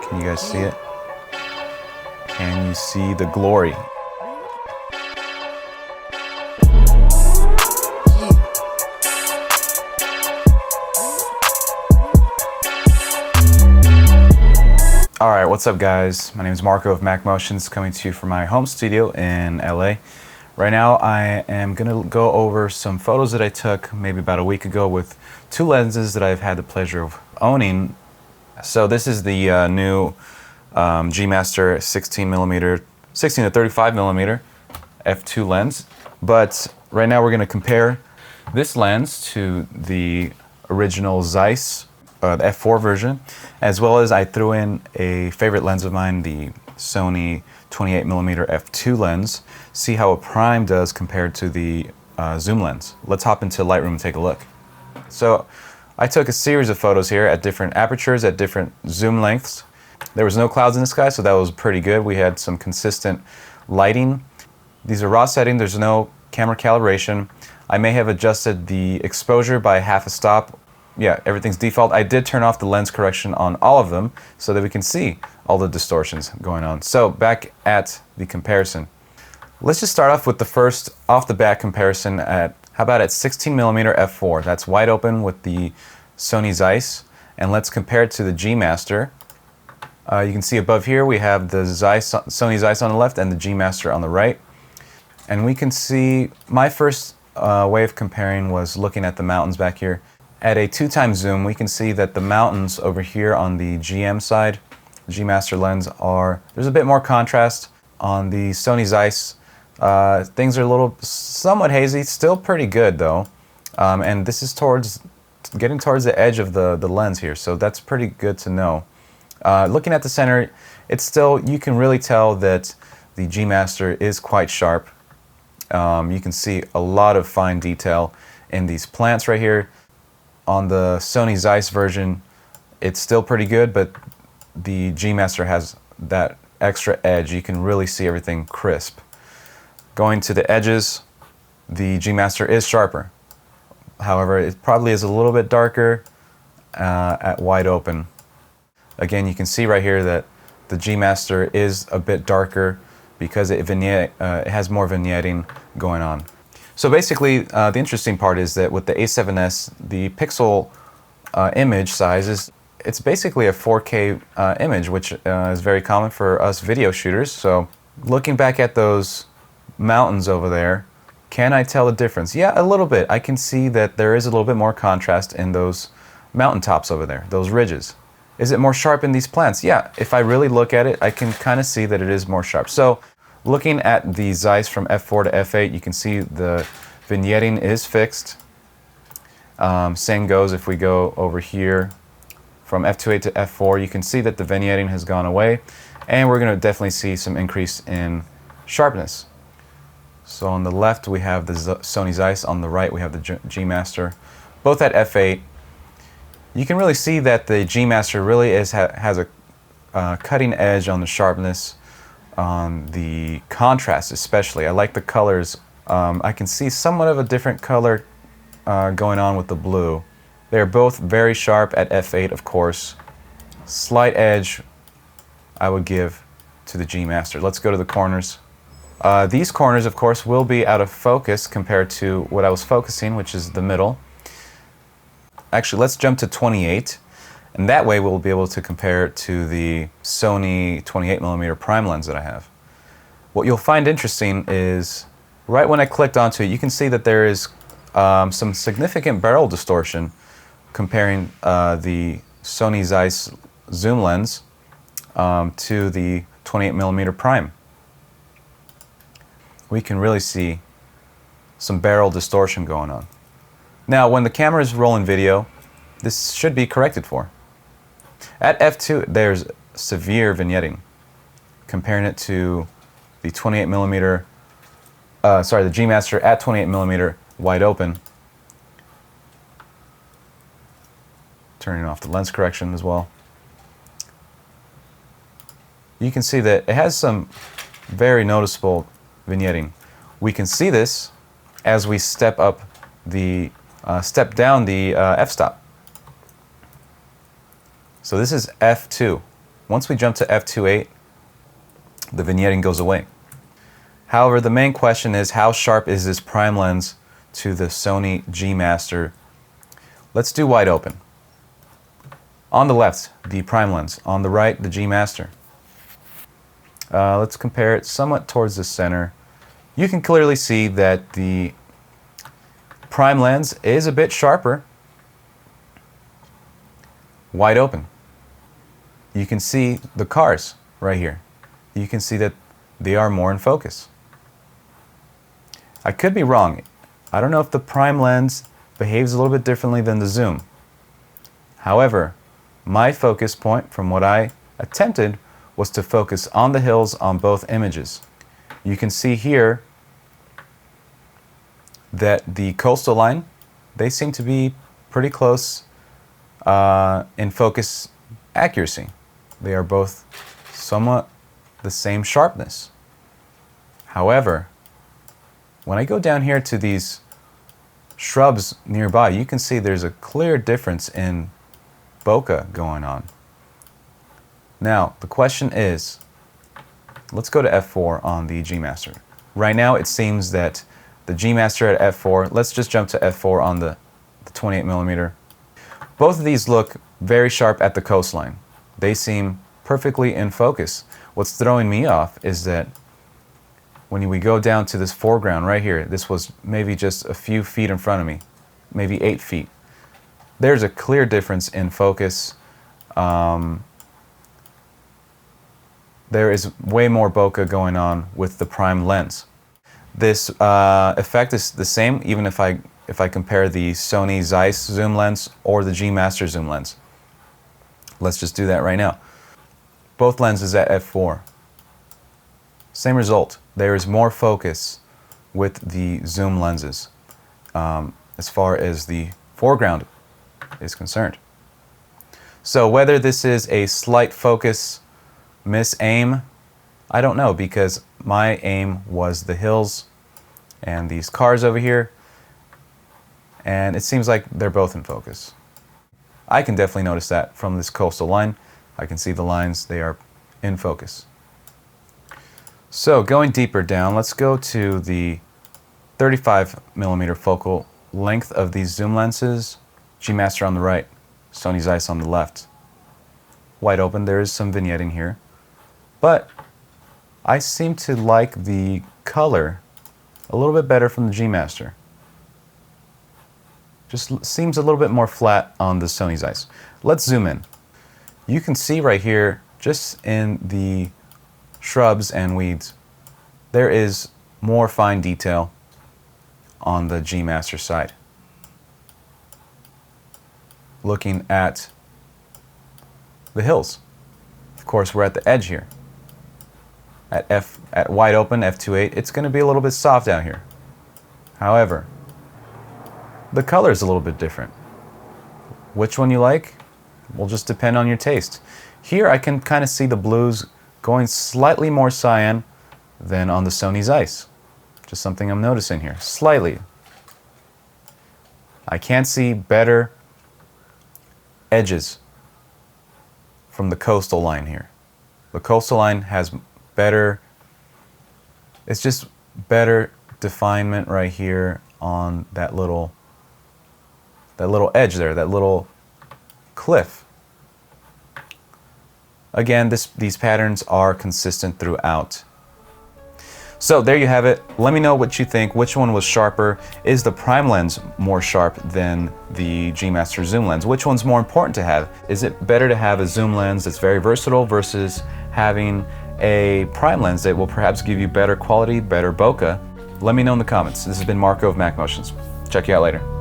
Can you guys see it? Can you see the glory? Alright, what's up guys? My name is Marco of Mac Motions, coming to you from my home studio in LA. Right now I am going to go over some photos that I took maybe about a week ago with two lenses that I've had the pleasure of owning. So this is the new G Master 16mm, 16-35mm f2 lens. But right now we're going to compare this lens to the original Zeiss, the f4 version, as well as I threw in a favorite lens of mine, the Sony 28mm f2 lens, see how a prime does compared to the zoom lens. Let's hop into Lightroom and take a look. So I took a series of photos here at different apertures, at different zoom lengths. There was no clouds in the sky, so that was pretty good. We had some consistent lighting. These are raw setting, there's no camera calibration. I may have adjusted the exposure by half a stop. Yeah, everything's default. I did turn off the lens correction on all of them so that we can see all the distortions going on. So back at the comparison. Let's just start off with the first off the bat comparison at, how about at 16mm f4? That's wide open with the Sony Zeiss. And let's compare it to the G Master. You can see above here we have the Zeiss, Sony Zeiss on the left and the G Master on the right. And we can see, my first way of comparing was looking at the mountains back here. At a 2x zoom, we can see that the mountains over here on the GM side, G Master lens, there's a bit more contrast. On the Sony Zeiss, things are a little, somewhat hazy, still pretty good though. And this is getting towards the edge of the lens here, so that's pretty good to know. Looking at the center, it's still, you can really tell that the G Master is quite sharp. You can see a lot of fine detail in these plants right here. On the Sony Zeiss version, it's still pretty good, but the G Master has that extra edge. You can really see everything crisp. Going to the edges, the G Master is sharper. However, it probably is a little bit darker at wide open. Again, you can see right here that the G Master is a bit darker because it has more vignetting going on. So basically, the interesting part is that with the A7S, the pixel image size it's basically a 4K image, which is very common for us video shooters. So looking back at those mountains over there, can I tell the difference? Yeah, a little bit. I can see that there is a little bit more contrast in those mountaintops over there, those ridges. Is it more sharp in these plants? Yeah, if I really look at it, I can kind of see that it is more sharp. So looking at the Zeiss from f4 to f8, you can see the vignetting is fixed. Same goes if we go over here from f2.8 to f4, you can see that the vignetting has gone away, and we're going to definitely see some increase in sharpness. So on the left we have the Sony Zeiss, on the right we have the G Master, both at f8. You can really see that the G Master really has a cutting edge on the sharpness, on the contrast especially. I like the colors. I can see somewhat of a different color going on with the blue. They're both very sharp at f8, of course. Slight edge I would give to the G Master. Let's go to the corners. These corners, of course, will be out of focus compared to what I was focusing, which is the middle. Actually, let's jump to 28, and that way we'll be able to compare it to the Sony 28mm prime lens that I have. What you'll find interesting is, right when I clicked onto it, you can see that there is some significant barrel distortion comparing the Sony Zeiss zoom lens to the 28mm prime. We can really see some barrel distortion going on. Now, when the camera is rolling video, this should be corrected for. At f2, there's severe vignetting. Comparing it to the 28mm, the G Master at 28mm wide open. Turning off the lens correction as well. You can see that it has some very noticeable vignetting. We can see this as we step up the step down the f-stop. So this is f2. Once we jump to f2.8, the vignetting goes away. However, the main question is, how sharp is this prime lens to the Sony G Master? Let's do wide open. On the left, the prime lens. On the right, the G Master. Let's compare it somewhat towards the center. You can clearly see that the prime lens is a bit sharper. Wide open. You can see the cars right here. You can see that they are more in focus. I could be wrong. I don't know if the prime lens behaves a little bit differently than the zoom. However, my focus point from what I attempted was to focus on the hills on both images. You can see here that the coastal line, they seem to be pretty close in focus accuracy. They are both somewhat the same sharpness. However, when I go down here to these shrubs nearby, you can see there's a clear difference in bokeh going on. Now, the question is, let's go to f4 on the G Master. Right now, it seems that the G Master at f4, let's just jump to f4 on the 28mm. Both of these look very sharp at the coastline. They seem perfectly in focus. What's throwing me off is that when we go down to this foreground right here, this was maybe just a few feet in front of me, maybe 8 feet. There's a clear difference in focus. There is way more bokeh going on with the prime lens. This effect is the same even if I compare the Sony Zeiss zoom lens or the G Master zoom lens. Let's just do that right now. Both lenses at f4. Same result. There is more focus with the zoom lenses as far as the foreground is concerned. So whether this is a slight focus misaim, I don't know, because my aim was the hills and these cars over here, and it seems like they're both in focus. I can definitely notice that from this coastal line. I can see the lines, they are in focus. So going deeper down, let's go to the 35mm focal length of these zoom lenses. G Master on the right, Sony Zeiss on the left. Wide open, there is some vignetting here. But I seem to like the color a little bit better from the G Master. Just seems a little bit more flat on the Sony Zeiss. Let's zoom in. You can see right here, just in the shrubs and weeds, there is more fine detail on the G Master side. Looking at the hills. Of course, we're at the edge here. At wide open, f2.8, it's going to be a little bit soft out here. However, the color is a little bit different. Which one you like will just depend on your taste. Here I can kind of see the blues going slightly more cyan than on the Sony Zeiss. Just something I'm noticing here, slightly. I can see better edges from the coastal line here. The coastal line has better, it's just better definement right here on that little edge there, that little cliff. Again, these patterns are consistent throughout. So there you have it. Let me know what you think. Which one was sharper? Is the prime lens more sharp than the G Master zoom lens? Which one's more important to have? Is it better to have a zoom lens that's very versatile versus having a prime lens that will perhaps give you better quality, better bokeh? Let me know in the comments. This has been Marco of Mac Motions. Check you out later.